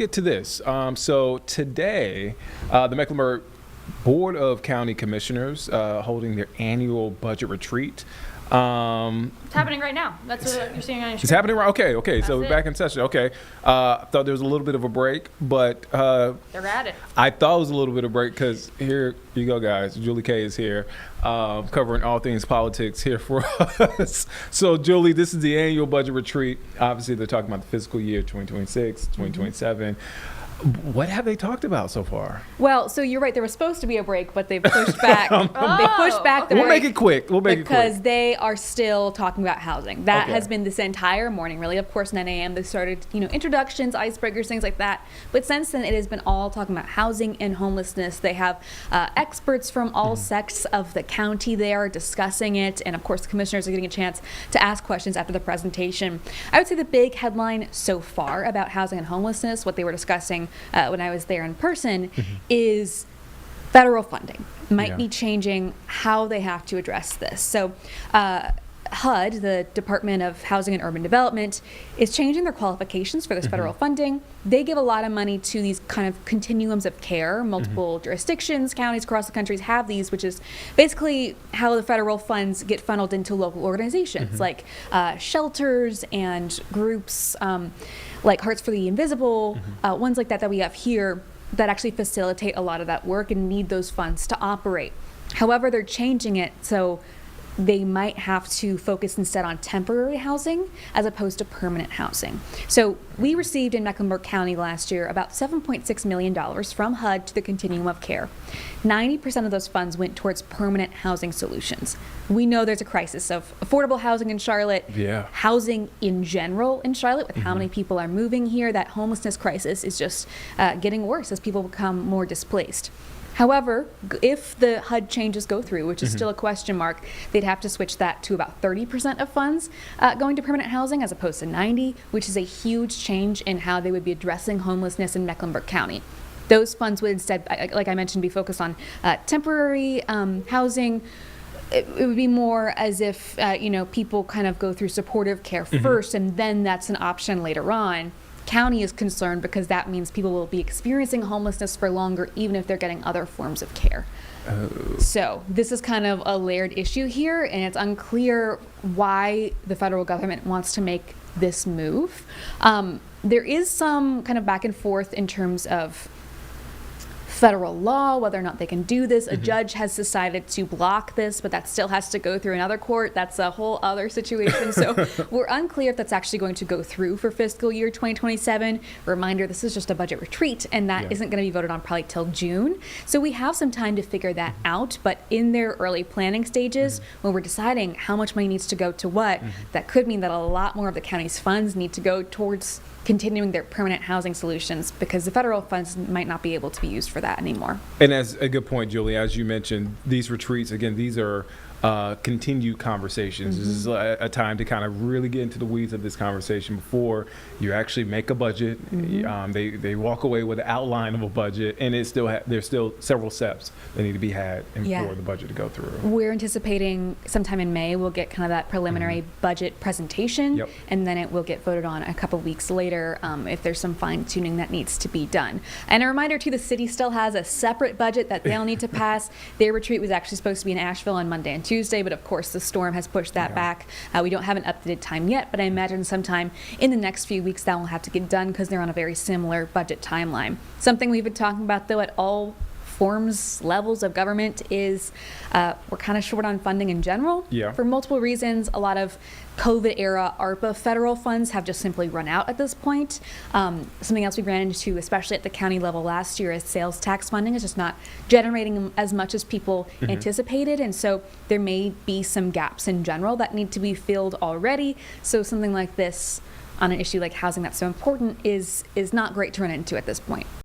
get to this. So today, the Mecklenburg Board of County Commissioners holding their annual budget retreat. It's happening right now. That's what you're seeing on your screen. It's happening right. Okay. So we're That's back in session. Okay. I thought there was a little bit of a break, but They're at it. I thought it was a little bit of a break because here you go, guys. Julie Kay is here, covering all things politics here for us. So, Julie, this is the annual budget retreat. Obviously, they're talking about the fiscal year 2026, 2027. What have they talked about so far? Well, so you're right. There was supposed to be a break, but they've pushed back. They pushed back the We'll break make it quick. because they are still talking about housing. That Okay. has been this entire morning, really. Of course, 9 a.m. they started, introductions, icebreakers, things like that. But since then, it has been all talking about housing and homelessness. They have experts from all sects of the county there discussing it, and of course, the commissioners are getting a chance to ask questions after the presentation. I would say the big headline so far about housing and homelessness, what they were discussing when I was there in person, is federal funding might be changing how they have to address this. So HUD, the Department of Housing and Urban Development, is changing their qualifications for this federal funding. They give a lot of money to these kind of continuums of care. Multiple jurisdictions, counties across the country have these, which is basically how the federal funds get funneled into local organizations like shelters and groups like Hearts for the Invisible, ones like that we have here that actually facilitate a lot of that work and need those funds to operate. However, they're changing it so they might have to focus instead on temporary housing as opposed to permanent housing. So we received in Mecklenburg County last year about $7.6 million from HUD to the continuum of care. 90% of those funds went towards permanent housing solutions. We know there's a crisis of affordable housing in Charlotte, housing in general in Charlotte with how many people are moving here. That homelessness crisis is just getting worse as people become more displaced. However, if the HUD changes go through, which is still a question mark, they'd have to switch that to about 30% of funds going to permanent housing as opposed to 90, which is a huge change in how they would be addressing homelessness in Mecklenburg County. Those funds would instead, like I mentioned, be focused on temporary housing. It would be more as if, people kind of go through supportive care first, and then that's an option later on. County is concerned because that means people will be experiencing homelessness for longer, even if they're getting other forms of care. So this is kind of a layered issue here, and it's unclear why the federal government wants to make this move. There is some kind of back and forth in terms of federal law, whether or not they can do this. A judge has decided to block this, but that still has to go through another court. That's a whole other situation. So we're unclear if that's actually going to go through for fiscal year 2027. Reminder, this is just a budget retreat, and that isn't going to be voted on probably till June. So we have some time to figure that out, but in their early planning stages, when we're deciding how much money needs to go to what, that could mean that a lot more of the county's funds need to go towards continuing their permanent housing solutions because the federal funds might not be able to be used for that anymore. And as a good point, Julie, as you mentioned, these retreats, again, these are continued conversations. This is a time to kind of really get into the weeds of this conversation before you actually make a budget. They walk away with an outline of a budget, and there's still several steps that need to be had for the budget to go through. We're anticipating sometime in May we'll get kind of that preliminary budget presentation, and then it will get voted on a couple weeks later if there's some fine tuning that needs to be done. And a reminder too, the city still has a separate budget that they'll need to pass. Their retreat was actually supposed to be in Asheville on Monday and Tuesday, but of course the storm has pushed that back. We don't have an updated time yet, but I imagine sometime in the next few weeks that will have to get done because they're on a very similar budget timeline. Something we've been talking about though at all forms, levels of government is we're kind of short on funding in general for multiple reasons. A lot of COVID era ARPA federal funds have just simply run out at this point. Something else we ran into, especially at the county level last year, is sales tax funding is just not generating as much as people anticipated. And so there may be some gaps in general that need to be filled already. So something like this on an issue like housing that's so important is not great to run into at this point.